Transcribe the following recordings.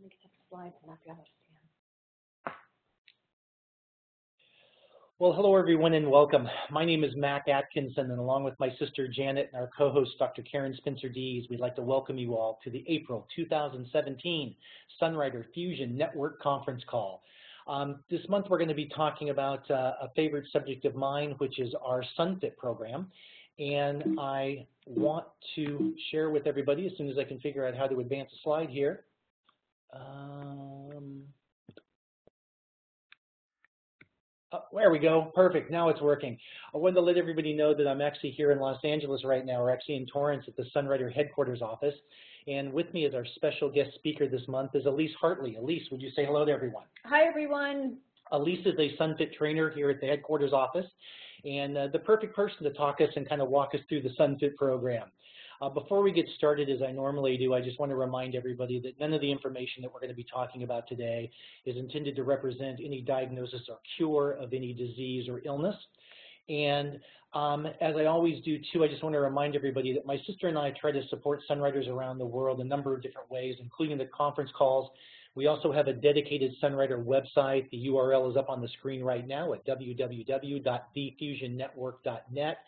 really get the slides and not be able to see them. Well, hello everyone and welcome. My name is Mac Atkinson, and along with my sister Janet and our co-host Dr. Karen Spencer-Dees, we'd like to welcome you all to the April 2017 Sunrider Fusion Network conference call. This month we're going to be talking about a favorite subject of mine, which is our SunFit program. And I want to share with everybody, as soon as I can figure out how to advance a slide here. Oh, there we go. Perfect. Now it's working. I wanted to let everybody know that I'm actually here in Los Angeles right now. We're actually in Torrance at the Sunrider headquarters office. And with me as our special guest speaker this month is Elise Hartley. Elise, would you say hello to everyone? Hi, everyone. Elise is a SunFit trainer here at the headquarters office, and the perfect person to talk us and kind of walk us through the SunFit program. Before we get started, as I normally do, I just want to remind everybody that none of the information that we're going to be talking about today is intended to represent any diagnosis or cure of any disease or illness. And as I always do too, I just want to remind everybody that my sister and I try to support Sunriders around the world a number of different ways, including the conference calls. We also have a dedicated Sunrider website. The URL is up on the screen right now at www.thefusionnetwork.net,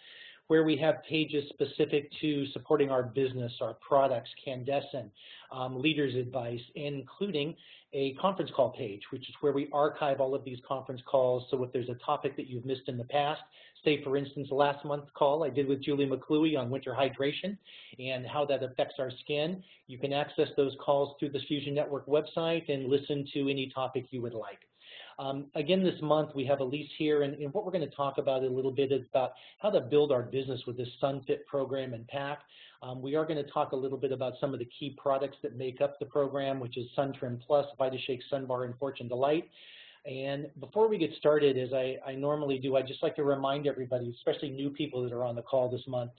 where we have pages specific to supporting our business, our products, Candescent, leaders advice, including a conference call page, which is where we archive all of these conference calls. So if there's a topic that you've missed in the past, say for instance last month's call I did with Julie McClooey on winter hydration and how that affects our skin, you can access those calls through the Fusion Network website and listen to any topic you would like. Again, this month we have Elise here, and what we're going to talk about a little bit is about how to build our business with this SunFit program and pack. We are going to talk a little bit about some of the key products that make up the program, which is SunTrim Plus, VitaShake, SunBar, and Fortune Delight. And before we get started, as I normally do, I'd just like to remind everybody, especially new people that are on the call this month,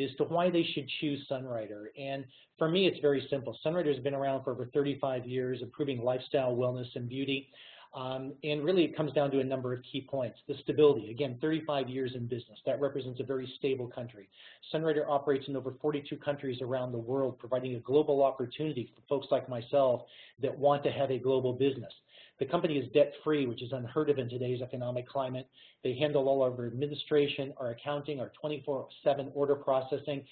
as to why they should choose Sunrider. And for me, it's very simple. Sunrider has been around for over 35 years, improving lifestyle, wellness, and beauty. And really it comes down to a number of key points. The stability, again, 35 years in business. That represents a very stable country. Sunrider operates in over 42 countries around the world, providing a global opportunity for folks like myself that want to have a global business. The company is debt-free, which is unheard of in today's economic climate. They handle all of our administration, our accounting, our 24/7 order processing.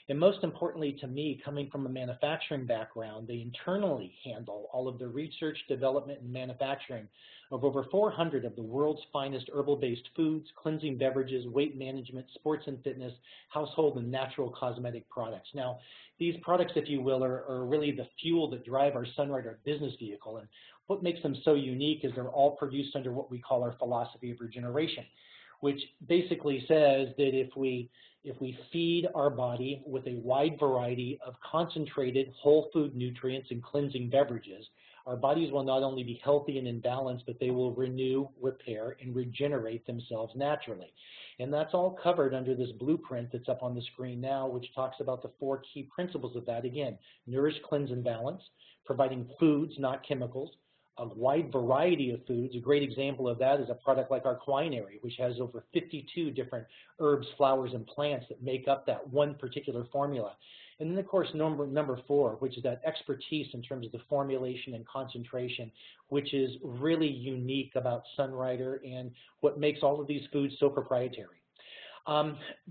And most importantly to me, coming from a manufacturing background, they internally handle all of the research, development, and manufacturing of over 400 of the world's finest herbal-based foods, cleansing beverages, weight management, sports and fitness, household and natural cosmetic products. Now, these products, if you will, are really the fuel that drive our Sunrider business vehicle. And what makes them so unique is they're all produced under what we call our philosophy of regeneration, which basically says that if we feed our body with a wide variety of concentrated whole food nutrients and cleansing beverages, our bodies will not only be healthy and in balance, but they will renew, repair, and regenerate themselves naturally. And that's all covered under this blueprint that's up on the screen now, which talks about the 4 key principles of that. Again, nourish, cleanse, and balance, providing foods, not chemicals, a wide variety of foods. A great example of that is a product like our Quinary, which has over 52 different herbs, flowers, and plants that make up that one particular formula. And then, of course, number 4, which is that expertise in terms of the formulation and concentration, which is really unique about Sunrider and what makes all of these foods so proprietary.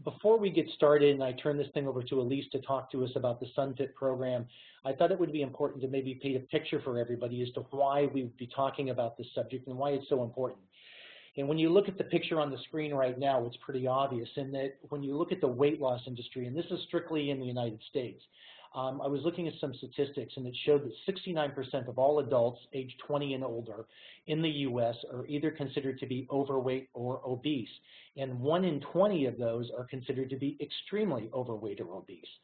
Before we get started and I turn this thing over to Elise to talk to us about the SunFit program, I thought it would be important to maybe paint a picture for everybody as to why we would be talking about this subject and why it's so important. And when you look at the picture on the screen right now, it's pretty obvious in that when you look at the weight loss industry, and this is strictly in the United States, I was looking at some statistics and it showed that 69% of all adults age 20 and older in the U.S. are either considered to be overweight or obese, and 1 in 20 of those are considered to be extremely overweight or obese.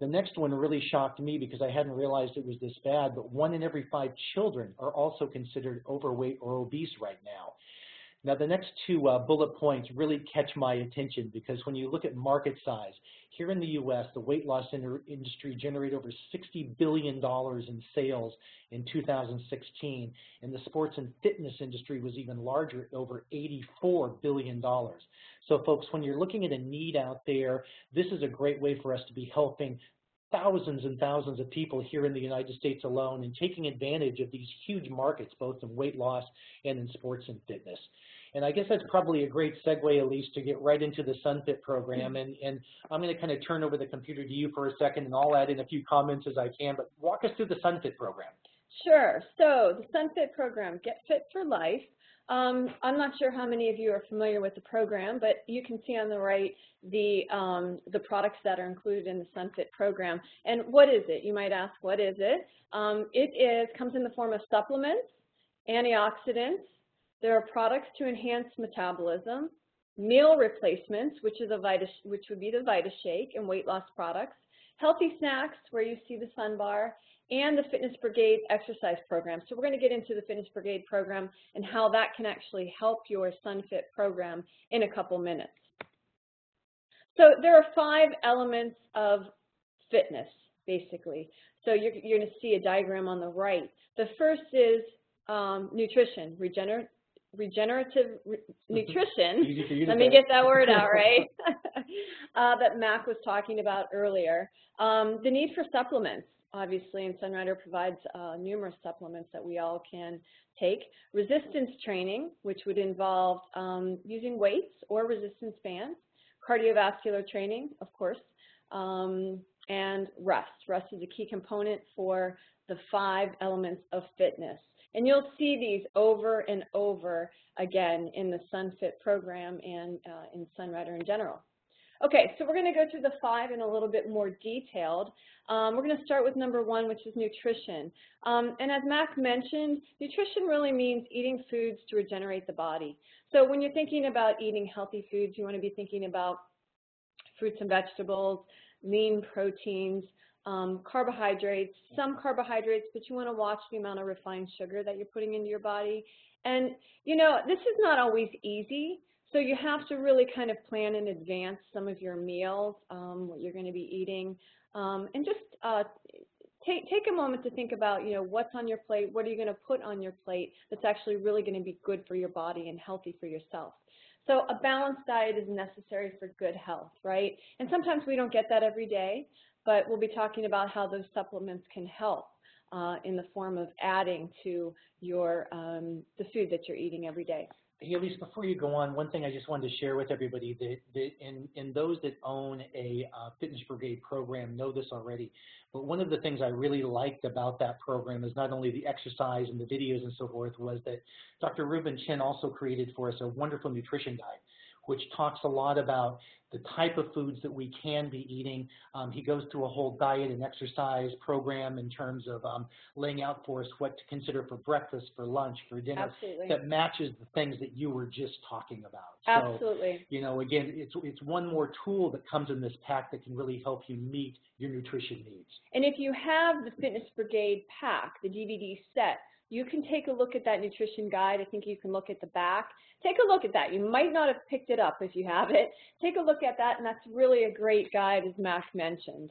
The next one really shocked me because I hadn't realized it was this bad, but 1 in every 5 children are also considered overweight or obese right now. Now, the next 2 bullet points really catch my attention because when you look at market size, here in the U.S., the weight loss industry generated over $60 billion in sales in 2016, and the sports and fitness industry was even larger at over $84 billion. So, folks, when you're looking at a need out there, this is a great way for us to be helping thousands and thousands of people here in the United States alone and taking advantage of these huge markets, both in weight loss and in sports and fitness. And I guess that's probably a great segue, Elise, to get right into the SunFit program. And I'm going to kind of turn over the computer to you for a second, and I'll add in a few comments as I can, but walk us through the SunFit program. Sure. So the SunFit program, Get Fit for Life. I'm not sure how many of you are familiar with the program, but you can see on the right the products that are included in the SunFit program. And what is it? You might ask, what is it? Comes in the form of supplements, antioxidants. There are products to enhance metabolism, meal replacements, which would be the Vita Shake and weight loss products, healthy snacks, where you see the Sun Bar, and the Fitness Brigade exercise program. So we're going to get into the Fitness Brigade program and how that can actually help your SunFit program in a couple minutes. So there are 5 elements of fitness, basically. So you're going to see a diagram on the right. The first is nutrition, regenerative nutrition. Let me get that word out right. That Mac was talking about earlier. The need for supplements. Obviously, and Sunrider provides numerous supplements that we all can take. Resistance training, which would involve using weights or resistance bands. Cardiovascular training, of course, and rest. Rest is a key component for the 5 elements of fitness. And you'll see these over and over again in the SunFit program and in Sunrider in general. Okay, so we're going to go through the 5 in a little bit more detailed. We're going to start with number 1, which is nutrition. And as Mac mentioned, nutrition really means eating foods to regenerate the body. So when you're thinking about eating healthy foods, you want to be thinking about fruits and vegetables, lean proteins, carbohydrates, some carbohydrates, but you want to watch the amount of refined sugar that you're putting into your body. And, you know, this is not always easy. So you have to really kind of plan in advance some of your meals, what you're going to be eating, and just take a moment to think about, you know, what's on your plate, what are you going to put on your plate that's actually really going to be good for your body and healthy for yourself. So a balanced diet is necessary for good health, right? And sometimes we don't get that every day, but we'll be talking about how those supplements can help in the form of adding to your the food that you're eating every day. Hey, Elise, before you go on, one thing I just wanted to share with everybody that in those that own a Fitness Brigade program know this already, but one of the things I really liked about that program is not only the exercise and the videos and so forth, was that Dr. Ruben Chin also created for us a wonderful nutrition guide, which talks a lot about the type of foods that we can be eating. He goes through a whole diet and exercise program in terms of laying out for us what to consider for breakfast, for lunch, for dinner. Absolutely. That matches the things that you were just talking about. Absolutely. So, you know, again, it's one more tool that comes in this pack that can really help you meet your nutrition needs. And if you have the Fitness Brigade pack, the DVD set, you can take a look at that nutrition guide. I think you can look at the back. Take a look at that. You might not have picked it up if you have it. Take a look at that, and that's really a great guide, as Mac mentioned.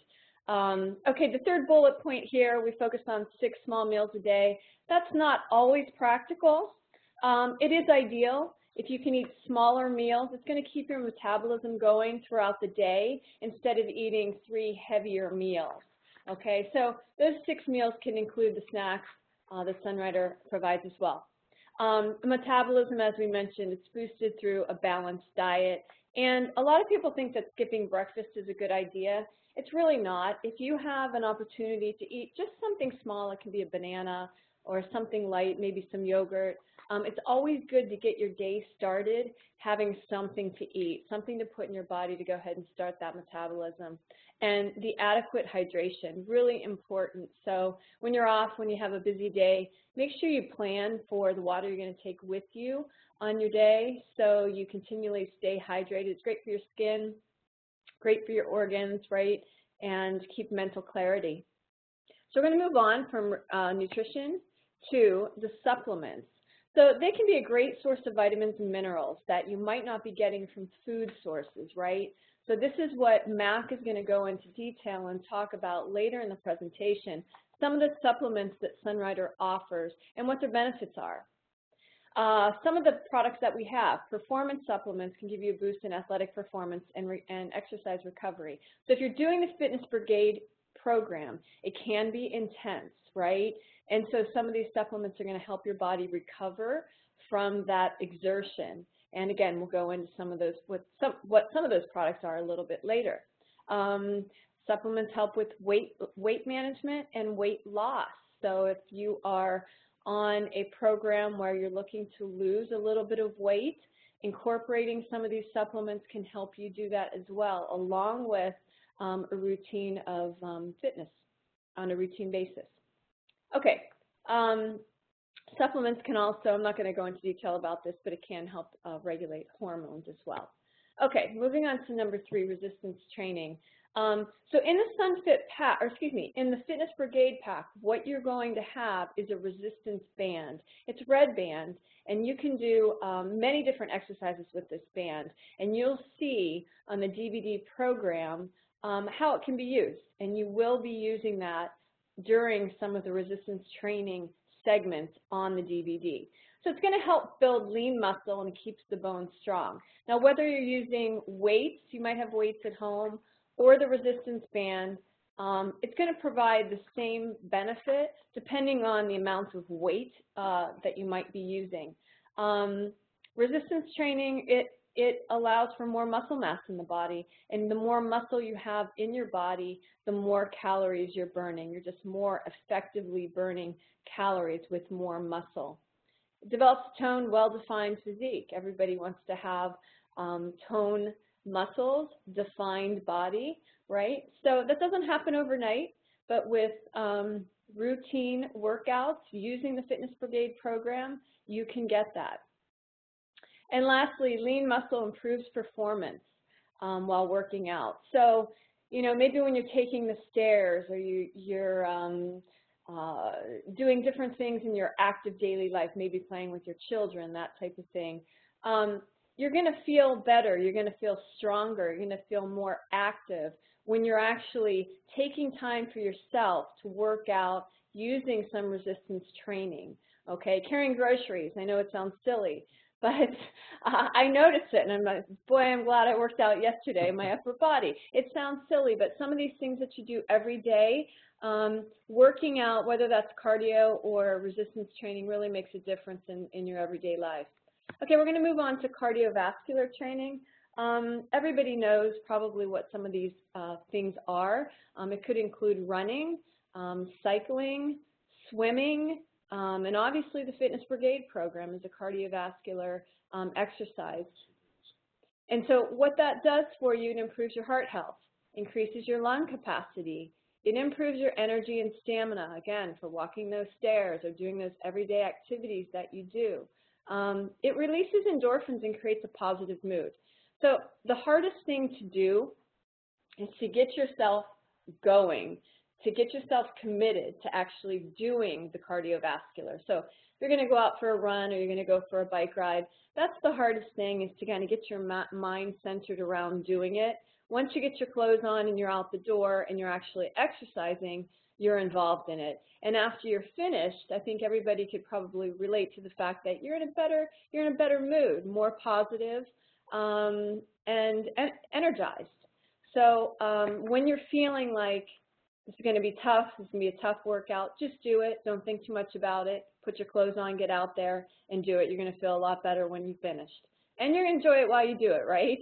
Okay, the third bullet point here, we focused on 6 small meals a day. That's not always practical. It is ideal. If you can eat smaller meals, it's going to keep your metabolism going throughout the day instead of eating 3 heavier meals. Okay, so those 6 meals can include the snacks that Sunrider provides as well. Metabolism, as we mentioned, it's boosted through a balanced diet. And a lot of people think that skipping breakfast is a good idea. It's really not. If you have an opportunity to eat just something small, it can be a banana or something light, maybe some yogurt. It's always good to get your day started having something to eat, something to put in your body to go ahead and start that metabolism. And the adequate hydration, really important. So when you're off, when you have a busy day, make sure you plan for the water you're going to take with you on your day so you continually stay hydrated. It's great for your skin, great for your organs, right, and keep mental clarity. So we're going to move on from nutrition to the supplements. So they can be a great source of vitamins and minerals that you might not be getting from food sources, right? So this is what Mac is going to go into detail and talk about later in the presentation, some of the supplements that Sunrider offers and what their benefits are. Some of the products that we have, performance supplements can give you a boost in athletic performance and exercise recovery. So if you're doing the Fitness Brigade program. It can be intense, right? And so some of these supplements are going to help your body recover from that exertion. And again, we'll go into some of those, what some of those products are a little bit later. Supplements help with weight management and weight loss. So if you are on a program where you're looking to lose a little bit of weight, incorporating some of these supplements can help you do that as well, along with a routine of fitness on a routine basis. Okay, supplements can also, I'm not going to go into detail about this, but it can help regulate hormones as well. Okay, moving on to number 3, resistance training. So in the SunFit pack, or excuse me, in the Fitness Brigade pack, what you're going to have is a resistance band. It's red band, and you can do many different exercises with this band. And you'll see on the DVD program how it can be used. And you will be using that during some of the resistance training segments on the DVD. So it's going to help build lean muscle and it keeps the bones strong. Now, whether you're using weights, you might have weights at home, or the resistance band, it's going to provide the same benefit depending on the amount of weight that you might be using. Resistance training, it allows for more muscle mass in the body, and the more muscle you have in your body, the more calories you're burning. You're just more effectively burning calories with more muscle. It develops a toned, well-defined physique. Everybody wants to have toned muscles, defined body, right? So that doesn't happen overnight, but with routine workouts using the Fitness Brigade program, you can get that. And lastly, lean muscle improves performance while working out. So, you know, maybe when you're taking the stairs or you're doing different things in your active daily life, maybe playing with your children, that type of thing, you're going to feel better, you're going to feel stronger, you're going to feel more active when you're actually taking time for yourself to work out using some resistance training, okay? Carrying groceries, I know it sounds silly, but I notice it, and I'm like, boy, I'm glad I worked out yesterday, my upper body. It sounds silly, but some of these things that you do every day, working out, whether that's cardio or resistance training, really makes a difference in your everyday life. Okay, we're going to move on to cardiovascular training. Everybody knows probably what some of these things are. It could include running, cycling, swimming, and obviously the Fitness Brigade program is a cardiovascular exercise. And so what that does for you, it improves your heart health, increases your lung capacity. It improves your energy and stamina, again, for walking those stairs or doing those everyday activities that you do. It releases endorphins and creates a positive mood. So the hardest thing to do is to get yourself going, to get yourself committed to actually doing the cardiovascular. So if you're going to go out for a run or you're going to go for a bike ride, that's the hardest thing, is to kind of get your mind centered around doing it. Once you get your clothes on and you're out the door and you're actually exercising, you're involved in it. And after you're finished, I think everybody could probably relate to the fact that you're in a better mood, more positive, and energized. So when you're feeling like this is going to be tough, this is going to be a tough workout, just do it. Don't think too much about it. Put your clothes on, get out there, and do it. You're going to feel a lot better when you've finished. And you're going to enjoy it while you do it, right?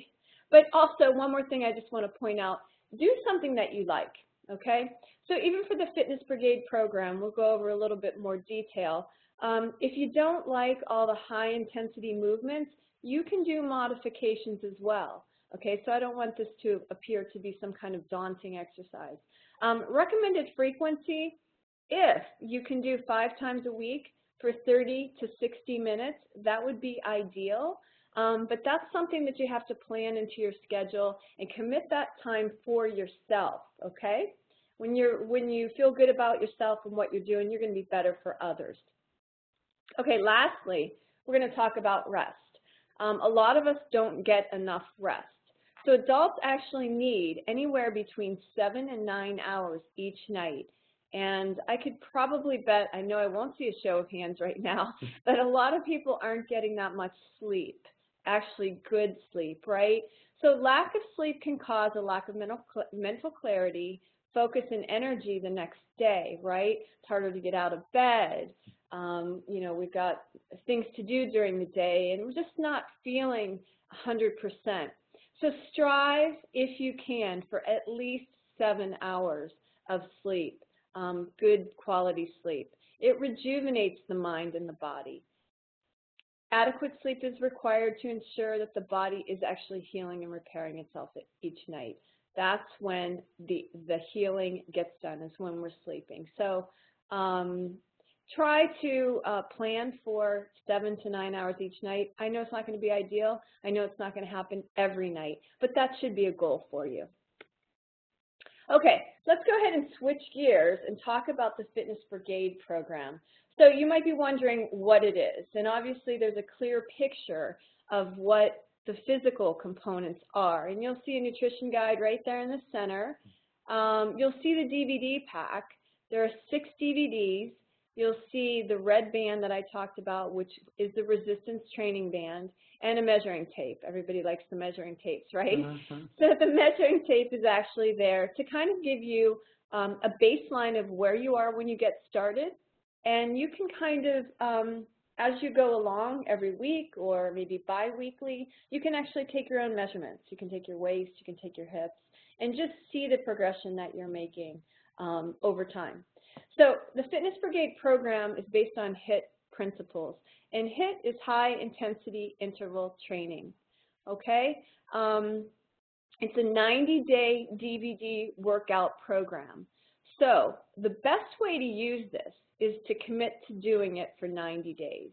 But also, one more thing I just want to point out, do something that you like, okay? So even for the Fitness Brigade program, we'll go over a little bit more detail. If you don't like all the high-intensity movements, you can do modifications as well, okay? So I don't want this to appear to be some kind of daunting exercise. Recommended frequency, if you can do 5 times a week for 30 to 60 minutes, that would be ideal. But that's something that you have to plan into your schedule and commit that time for yourself, okay? When you feel good about yourself and what you're doing, you're going to be better for others. Okay, lastly, we're going to talk about rest. A lot of us don't get enough rest. So adults actually need anywhere between 7 and 9 hours each night. And I could probably bet, I know I won't see a show of hands right now, but a lot of people aren't getting that much sleep, actually good sleep, right? So lack of sleep can cause a lack of mental clarity, focus and energy the next day, right? It's harder to get out of bed. You know, we've got things to do during the day, and we're just not feeling 100%. So strive, if you can, for at least 7 hours of sleep, good quality sleep. It rejuvenates the mind and the body. Adequate sleep is required to ensure that the body is actually healing and repairing itself each night. That's when the healing gets done, is when we're sleeping. So try to plan for 7 to 9 hours each night. I know it's not going to be ideal. I know it's not going to happen every night, but that should be a goal for you. Okay, let's go ahead and switch gears and talk about the Fitness Brigade program. So you might be wondering what it is, and obviously there's a clear picture of what the physical components are, and you'll see a nutrition guide right there in the center. You'll see the DVD pack. There are 6 DVDs. You'll see the red band that I talked about, which is the resistance training band, and a measuring tape. Everybody likes the measuring tapes, right? So the measuring tape is actually there to kind of give you a baseline of where you are when you get started. And you can kind of, as you go along every week or maybe bi-weekly, you can actually take your own measurements. You can take your waist, you can take your hips, and just see the progression that you're making over time. So the Fitness Brigade program is based on HIIT principles, and HIIT is high intensity interval training, okay? It's a 90-day DVD workout program. So the best way to use this is to commit to doing it for 90 days.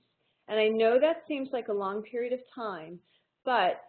And I know that seems like a long period of time, but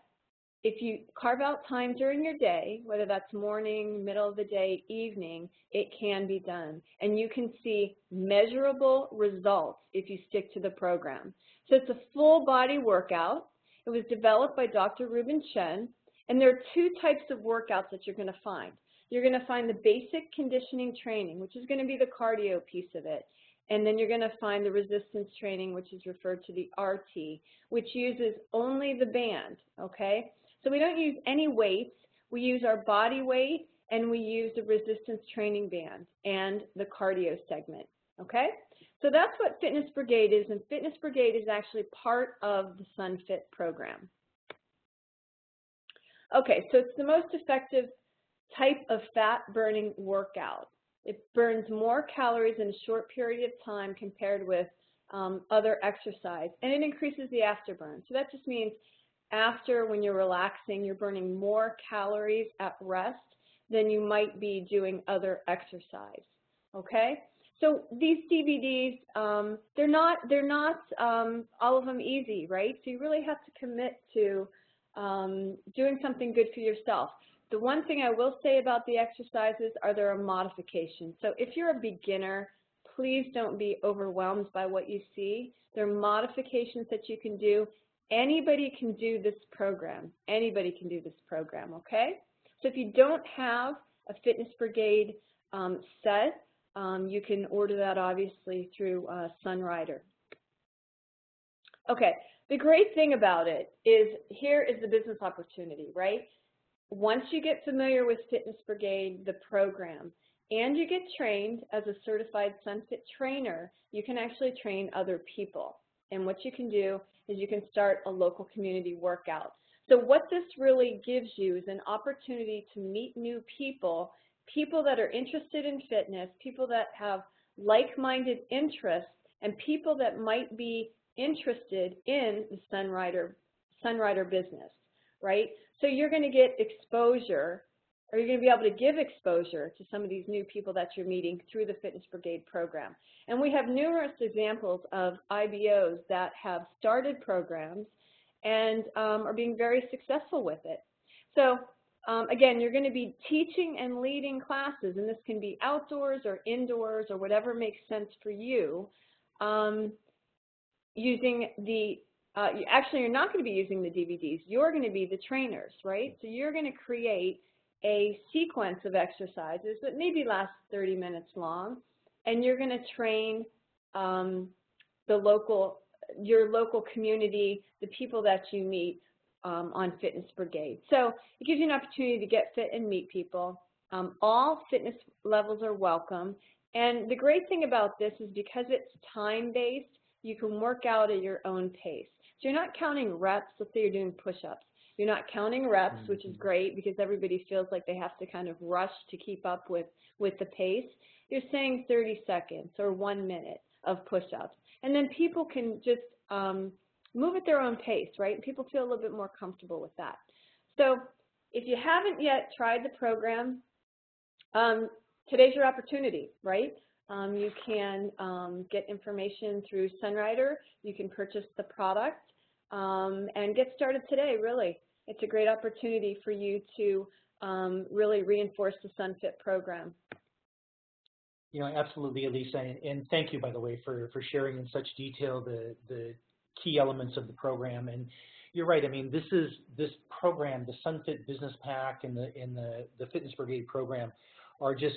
if you carve out time during your day, whether that's morning, middle of the day, evening, it can be done. And you can see measurable results if you stick to the program. So it's a full body workout. It was developed by Dr. Ruben Chen, and there are 2 types of workouts that you're going to find. You're going to find the basic conditioning training, which is going to be the cardio piece of it. And then you're going to find the resistance training, which is referred to the RT, which uses only the band, okay? So we don't use any weights. We use our body weight, and we use the resistance training band and the cardio segment, okay? So that's what Fitness Brigade is, and Fitness Brigade is actually part of the SunFit program. Okay, so it's the most effective type of fat-burning workout. It burns more calories in a short period of time compared with other exercise, and it increases the afterburn. So that just means after, when you're relaxing, you're burning more calories at rest than you might be doing other exercise, okay? So these DVDs, they're not all of them easy, right? So you really have to commit to doing something good for yourself. The one thing I will say about the exercises are there are modifications. So if you're a beginner, please don't be overwhelmed by what you see. There are modifications that you can do. Anybody can do this program. Anybody can do this program, okay? So if you don't have a Fitness Brigade set, you can order that obviously through Sunrider. Okay, the great thing about it is here is the business opportunity, right? Once you get familiar with Fitness Brigade, the program, and you get trained as a certified SunFit trainer, you can actually train other people. And what you can do is you can start a local community workout. So what this really gives you is an opportunity to meet new people, people that are interested in fitness, people that have like-minded interests, and people that might be interested in the Sunrider business, right? So you're going to get exposure, or you're going to be able to give exposure to some of these new people that you're meeting through the Fitness Brigade program. And we have numerous examples of IBOs that have started programs and are being very successful with it. So again, you're going to be teaching and leading classes, and this can be outdoors or indoors or whatever makes sense for you, using the actually, you're not going to be using the DVDs. You're going to be the trainers, right? So you're going to create a sequence of exercises that maybe lasts 30 minutes long, and you're going to train your local community, the people that you meet on Fitness Brigade. So it gives you an opportunity to get fit and meet people. All fitness levels are welcome. And the great thing about this is because it's time-based, you can work out at your own pace. So you're not counting reps. Let's say you're doing push-ups. You're not counting reps, which is great because everybody feels like they have to kind of rush to keep up with the pace. You're saying 30 seconds or 1 minute of push-ups. And then people can just move at their own pace, right? And people feel a little bit more comfortable with that. So if you haven't yet tried the program, today's your opportunity, right? You can get information through Sunrider. You can purchase the product and get started today, really. It's a great opportunity for you to really reinforce the SunFit program. You know, absolutely, Elisa, and thank you, by the way, for sharing in such detail the key elements of the program. And you're right. I mean, this program, the SunFit Business Pack and the Fitness Brigade program, are just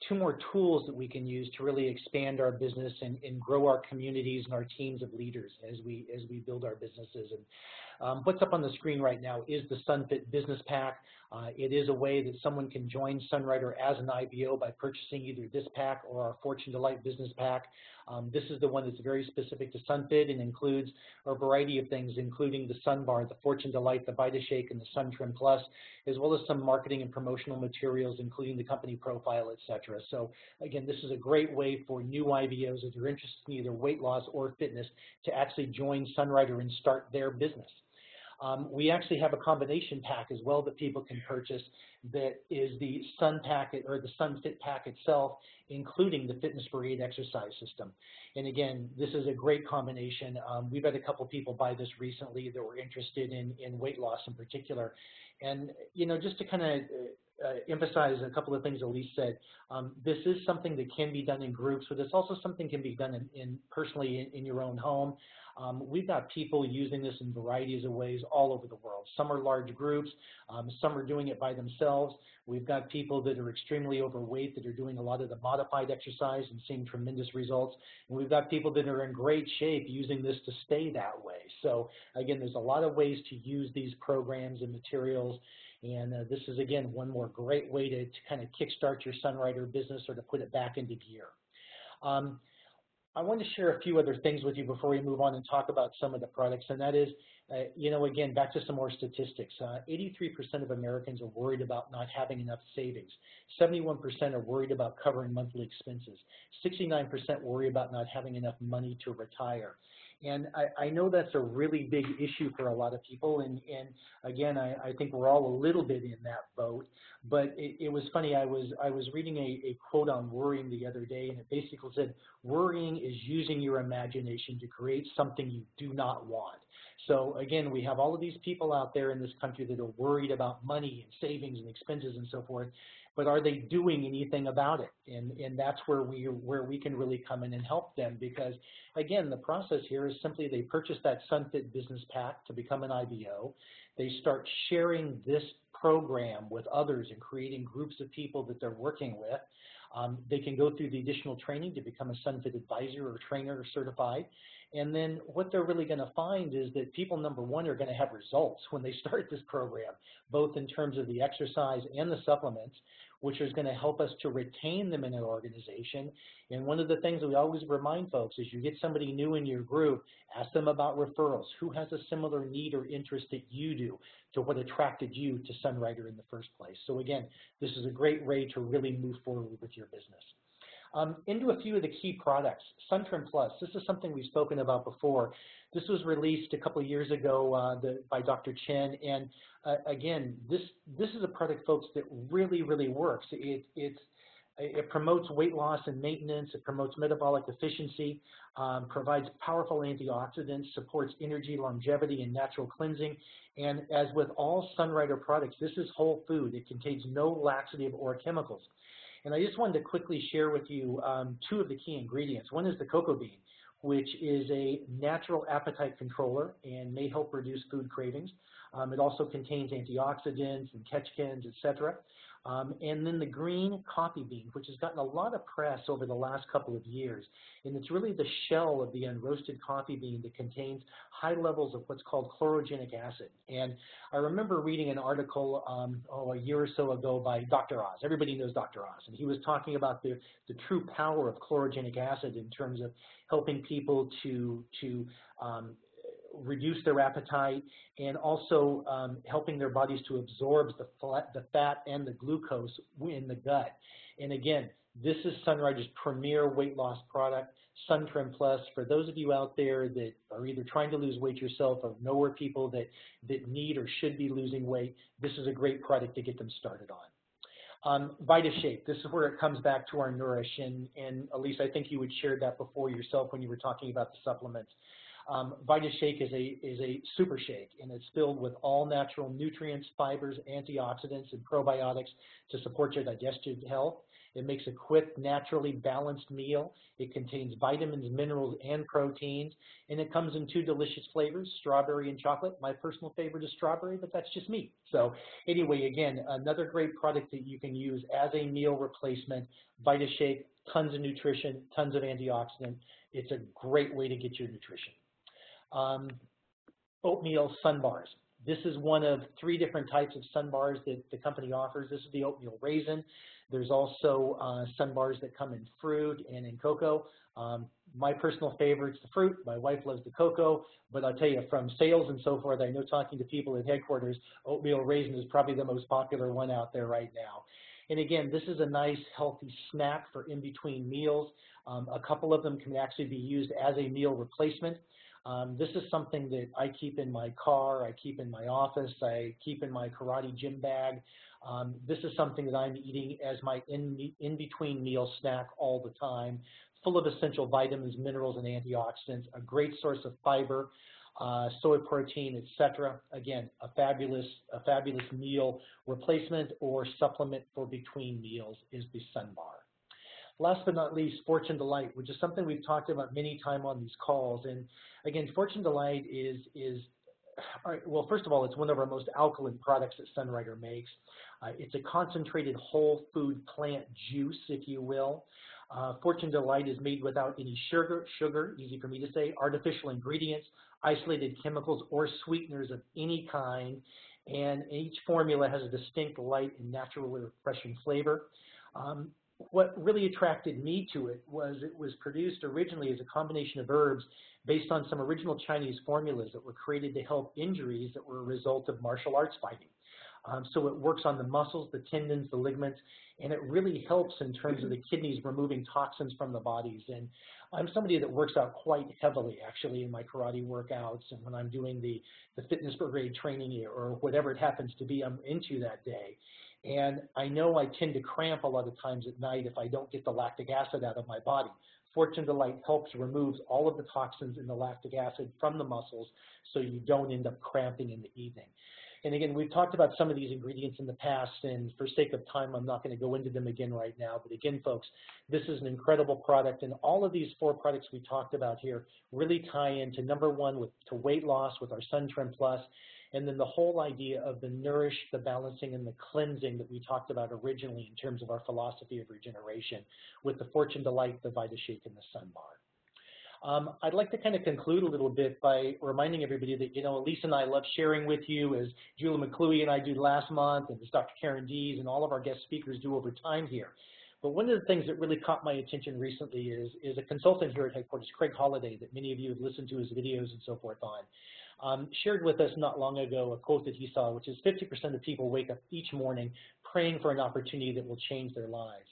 two more tools that we can use to really expand our business and grow our communities and our teams of leaders as we build our businesses. And what's up on the screen right now is the SunFit Business Pack. It is a way that someone can join Sunrider as an IBO by purchasing either this pack or our Fortune Delight Business Pack. This is the one that's very specific to SunFit and includes a variety of things, including the Sun Bar, the Fortune Delight, the VitaShake, and the Sun Trim Plus, as well as some marketing and promotional materials, including the company profile, etc. So again, this is a great way for new IBOs, if you're interested in either weight loss or fitness, to actually join Sunrider and start their business. We actually have a combination pack as well that people can purchase that is the Sun Packet or the SunFit Pack itself, including the Fitness Brigade exercise system. And again, this is a great combination. We've had a couple people buy this recently that were interested in weight loss in particular. And, you know, just to kind of emphasize a couple of things Elise said, this is something that can be done in groups, but it's also something can be done personally in your own home. We've got people using this in varieties of ways all over the world. Some are large groups, some are doing it by themselves. We've got people that are extremely overweight that are doing a lot of the modified exercise and seeing tremendous results. And we've got people that are in great shape using this to stay that way. So again, there's a lot of ways to use these programs and materials. And this is, again, one more great way to kind of kickstart your Sunrider business or to put it back into gear. I want to share a few other things with you before we move on and talk about some of the products, and that is, you know, again, back to some more statistics. 83% of Americans are worried about not having enough savings. 71% are worried about covering monthly expenses. 69% worry about not having enough money to retire. And I know that's a really big issue for a lot of people, and again, I think we're all a little bit in that boat. But it was funny, I was reading a quote on worrying the other day, and it basically said, worrying is using your imagination to create something you do not want. So again, we have all of these people out there in this country that are worried about money and savings and expenses and so forth, but are they doing anything about it? And that's where we can really come in and help them, because again, the process here is simply they purchase that SunFit Business Pack to become an IBO. They start sharing this program with others and creating groups of people that they're working with. They can go through the additional training to become a SunFit advisor or trainer or certified. And then what they're really going to find is that people, number one, are going to have results when they start this program, both in terms of the exercise and the supplements, which is going to help us to retain them in an organization. And one of the things that we always remind folks is you get somebody new in your group, ask them about referrals. Who has a similar need or interest that you do to what attracted you to Sunrider in the first place? So again, this is a great way to really move forward with your business. Into a few of the key products. Sun Trim Plus, this is something we've spoken about before. This was released a couple of years ago by Dr. Chen, and again, this is a product, folks, that really, really works. It promotes weight loss and maintenance, it promotes metabolic efficiency, provides powerful antioxidants, supports energy, longevity, and natural cleansing. And as with all Sunrider products, this is whole food. It contains no laxative or chemicals. And I just wanted to quickly share with you two of the key ingredients. One is the cocoa bean, which is a natural appetite controller and may help reduce food cravings. It also contains antioxidants and catechins, etc. And then the green coffee bean, which has gotten a lot of press over the last couple of years. And it's really the shell of the unroasted coffee bean that contains high levels of what's called chlorogenic acid. And I remember reading an article a year or so ago by Dr. Oz. Everybody knows Dr. Oz. And he was talking about the true power of chlorogenic acid in terms of helping people to reduce their appetite, and also helping their bodies to absorb the fat and the glucose in the gut. And again, this is Sunrider's premier weight loss product, SunTrim Plus. For those of you out there that are either trying to lose weight yourself or know where people that need or should be losing weight, this is a great product to get them started on. VitaShake, this is where it comes back to our Nourish, and Elise, I think you had shared that before yourself when you were talking about the supplements. VitaShake is a super shake, and it's filled with all natural nutrients, fibers, antioxidants, and probiotics to support your digestive health. It makes a quick, naturally balanced meal. It contains vitamins, minerals, and proteins, and it comes in 2 delicious flavors, strawberry and chocolate. My personal favorite is strawberry, but that's just me. So anyway, again, another great product that you can use as a meal replacement. VitaShake, tons of nutrition, tons of antioxidant. It's a great way to get your nutrition. Oatmeal sun bars. This is one of 3 different types of sun bars that the company offers. This is the oatmeal raisin. There's also sun bars that come in fruit and in cocoa. My personal favorite is the fruit. My wife loves the cocoa. But I'll tell you, from sales and so forth, I know talking to people at headquarters, oatmeal raisin is probably the most popular one out there right now. And again, this is a nice, healthy snack for in-between meals. A couple of them can actually be used as a meal replacement. This is something that I keep in my car, I keep in my office, I keep in my karate gym bag. This is something that I'm eating as my in-between meal snack all the time, full of essential vitamins, minerals, and antioxidants, a great source of fiber, soy protein, etc. Again, a fabulous meal replacement or supplement for between meals is the Sun Bar. Last but not least, Fortune Delight, which is something we've talked about many times on these calls. And again, Fortune Delight is all right, well, first of all, it's one of our most alkaline products that Sunrider makes. It's a concentrated whole food plant juice, if you will. Fortune Delight is made without any sugar, easy for me to say, artificial ingredients, isolated chemicals, or sweeteners of any kind. And each formula has a distinct light and naturally refreshing flavor. What really attracted me to it was produced originally as a combination of herbs based on some original Chinese formulas that were created to help injuries that were a result of martial arts fighting. So it works on the muscles, the tendons, the ligaments, and it really helps in terms of the kidneys removing toxins from the bodies. And I'm somebody that works out quite heavily, actually, in my karate workouts, and when I'm doing the fitness brigade training or whatever it happens to be I'm into that day. And I know I tend to cramp a lot of times at night if I don't get the lactic acid out of my body. Fortune Delight helps remove all of the toxins in the lactic acid from the muscles so you don't end up cramping in the evening. And again, we've talked about some of these ingredients in the past, and for sake of time, I'm not going to go into them again right now. But again, folks, this is an incredible product, and all of these 4 products we talked about here really tie into, number 1, to weight loss with our SunTrim Plus, and then the whole idea of the nourish, the balancing, and the cleansing that we talked about originally in terms of our philosophy of regeneration with the Fortune Delight, the VitaShake, and the Sun Bar. I'd like to kind of conclude a little bit by reminding everybody that, you know, Elise and I love sharing with you, as Julie McClooey and I do last month, and as Dr. Karen Dees and all of our guest speakers do over time here. But one of the things that really caught my attention recently is a consultant here at headquarters, Craig Holliday, that many of you have listened to his videos and so forth on, shared with us not long ago a quote that he saw, which is 50% of people wake up each morning praying for an opportunity that will change their lives.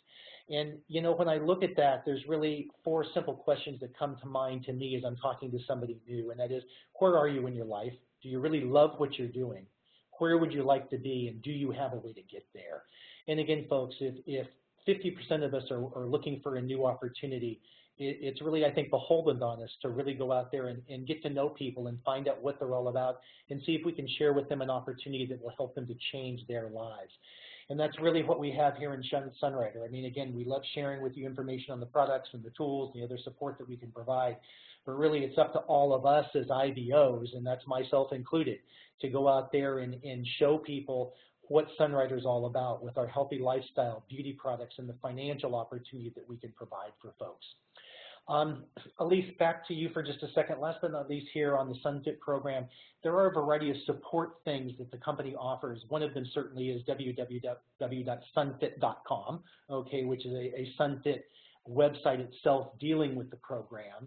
And, you know, when I look at that, there's really 4 simple questions that come to mind to me as I'm talking to somebody new, and that is, where are you in your life? Do you really love what you're doing? Where would you like to be, and do you have a way to get there? And again, folks, if 50% of us are looking for a new opportunity, it's really, I think, beholden on us to really go out there and get to know people and find out what they're all about and see if we can share with them an opportunity that will help them to change their lives. And that's really what we have here in Sunrider. I mean, again, we love sharing with you information on the products and the tools and the other support that we can provide. But really, it's up to all of us as IBOs, and that's myself included, to go out there and show people what Sunrider is all about with our healthy lifestyle, beauty products, and the financial opportunity that we can provide for folks. Elise, back to you for just a second. Last but not least, here on the SunFit program, there are a variety of support things that the company offers. One of them certainly is www.sunfit.com, okay, which is a SunFit website itself dealing with the program.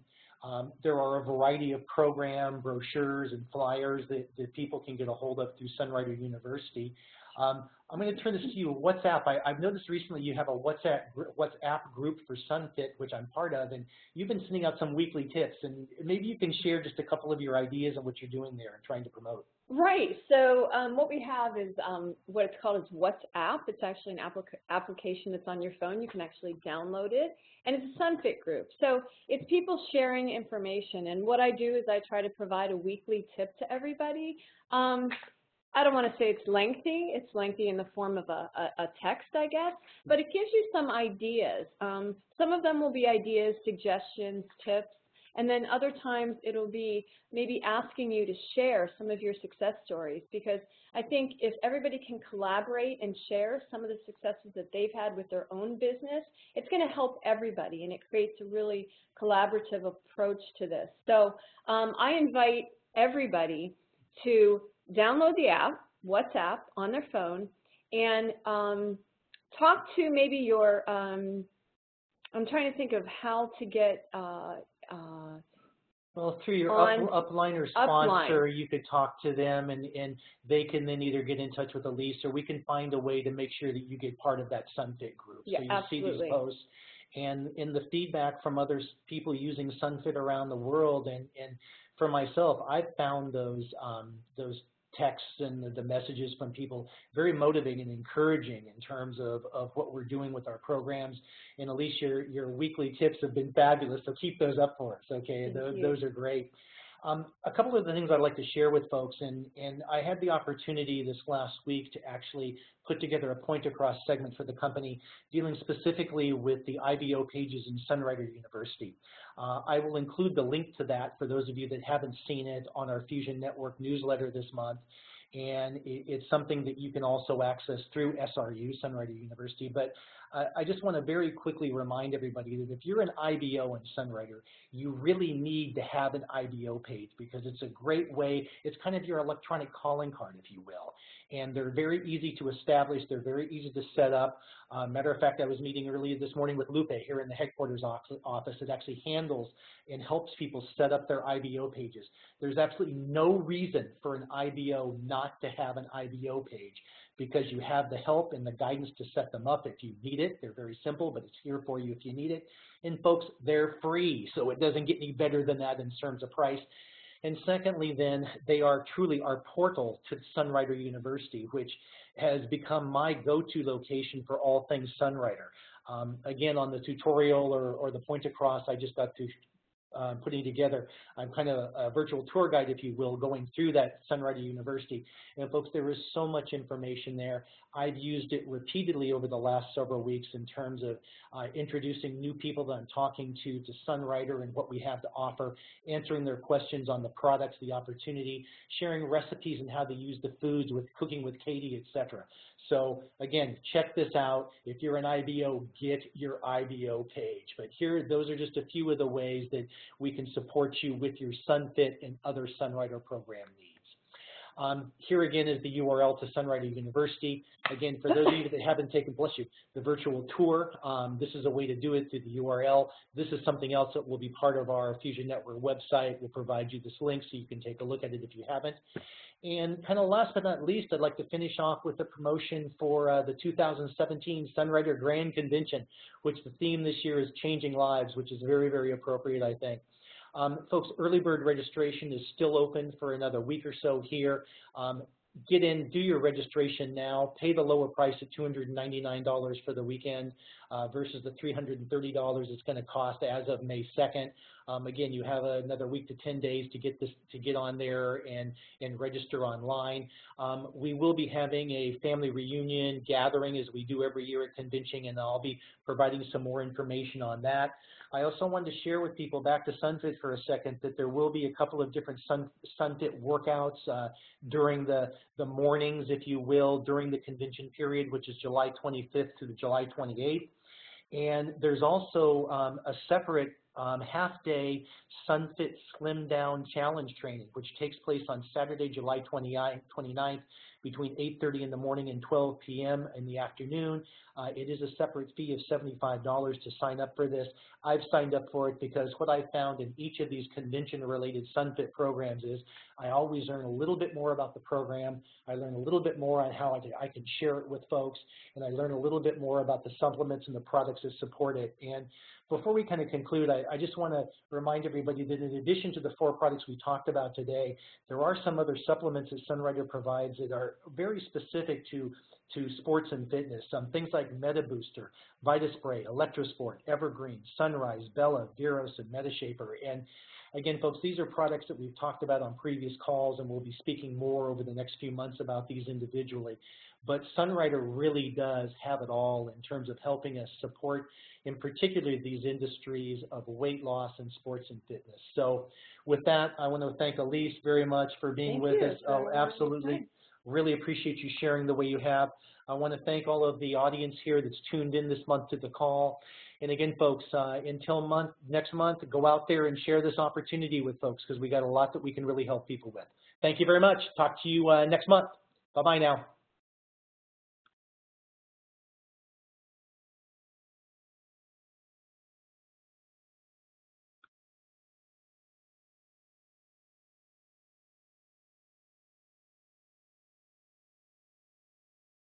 There are a variety of program brochures and flyers that people can get a hold of through Sunrider University. I'm going to turn this to you. WhatsApp, I've noticed recently you have a WhatsApp group for SunFit, which I'm part of, and you've been sending out some weekly tips, and maybe you can share just a couple of your ideas on what you're doing there and trying to promote. Right. So what we have is what it's called is WhatsApp. It's actually an application that's on your phone. You can actually download it, and it's a SunFit group. So it's people sharing information, and what I do is I try to provide a weekly tip to everybody. I don't want to say it's lengthy. It's lengthy in the form of a text, I guess, but it gives you some ideas. Some of them will be ideas, suggestions, tips, and then other times it'll be maybe asking you to share some of your success stories, because I think if everybody can collaborate and share some of the successes that they've had with their own business, it's going to help everybody, and it creates a really collaborative approach to this. So I invite everybody to download the app, WhatsApp, on their phone, and talk to maybe your, I'm trying to think of how to get, well, through your upline or sponsor, you could talk to them, and they can then either get in touch with Elise, or we can find a way to make sure that you get part of that SunFit group. Yeah, so you absolutely. see these posts, and in the feedback from other people using SunFit around the world, and for myself, I've found those texts and the messages from people very motivating and encouraging in terms of what we're doing with our programs. And Elise, your weekly tips have been fabulous, so keep those up for us, okay? Those are great. A couple of the things I'd like to share with folks, and I had the opportunity this last week to actually put together a point-across segment for the company dealing specifically with the IBO pages in Sunrider University. I will include the link to that for those of you that haven't seen it on our Fusion Network newsletter this month. And it's something that you can also access through SRU, Sunrider University. But I just want to very quickly remind everybody that if you're an IBO in Sunrider, you really need to have an IBO page, because it's a great way. It's kind of your electronic calling card, if you will. And they're very easy to establish. They're very easy to set up. Matter of fact, I was meeting earlier this morning with Lupe here in the headquarters office. It actually handles and helps people set up their IBO pages. There's absolutely no reason for an IBO not to have an IBO page, because you have the help and the guidance to set them up if you need it. They're very simple, but it's here for you if you need it. And folks, they're free, so it doesn't get any better than that in terms of price. And secondly, then, they are truly our portal to Sunrider University, which has become my go-to location for all things Sunrider. Again, on the tutorial or the point across, I just got to putting together, I'm kind of a virtual tour guide, if you will, going through that Sunrider University. And folks, there is so much information there. I've used it repeatedly over the last several weeks in terms of introducing new people that I'm talking to Sunrider and what we have to offer, answering their questions on the products, the opportunity, sharing recipes and how to use the foods with Cooking with Katie, etc. So again, check this out. If you're an IBO, get your IBO page. But here, those are just a few of the ways that we can support you with your SunFit and other Sunrider program needs. Here again is the URL to Sunrider University. Again, for those of you that haven't taken, bless you, the virtual tour, this is a way to do it through the URL. This is something else that will be part of our Fusion Network website. We'll provide you this link so you can take a look at it if you haven't. And kind of last but not least, I'd like to finish off with a promotion for the 2017 Sunrider Grand Convention, which the theme this year is Changing Lives, which is very, very appropriate, I think. Folks, early bird registration is still open for another week or so here. Get in, do your registration now, pay the lower price at $299 for the weekend. versus the $330 it's going to cost as of May 2nd. Again, you have another week to 10 days to get on there and register online. We will be having a family reunion gathering as we do every year at convention, and I'll be providing some more information on that. I also wanted to share with people, back to SunFit for a second, that there will be a couple of different SunFit workouts during the mornings, if you will, during the convention period, which is July 25th to the July 28th. And there's also a separate half-day SunFit Slim Down Challenge training, which takes place on Saturday, July 29th, between 8:30 in the morning and 12 p.m. in the afternoon. It is a separate fee of $75 to sign up for this. I've signed up for it because what I found in each of these convention-related SunFit programs is I always learn a little bit more about the program. I learn a little bit more on how I can share it with folks, and I learn a little bit more about the supplements and the products that support it. And before we kind of conclude, I just want to remind everybody that in addition to the 4 products we talked about today, there are some other supplements that Sunrider provides that are very specific to sports and fitness. Things like Meta Booster, VitaSpray, Electrosport, Evergreen, Sunrise, Bella, Veros, and MetaShaper. And again, folks, these are products that we've talked about on previous calls, and we'll be speaking more over the next few months about these individually. But Sunrider really does have it all in terms of helping us support, in particular, these industries of weight loss and sports and fitness. So with that, I want to thank Elise very much for being with us. Oh, absolutely. Really appreciate you sharing the way you have. I want to thank all of the audience here that's tuned in this month to the call. And again, folks, until next month, go out there and share this opportunity with folks, because we got a lot that we can really help people with. Thank you very much. Talk to you next month. Bye-bye now.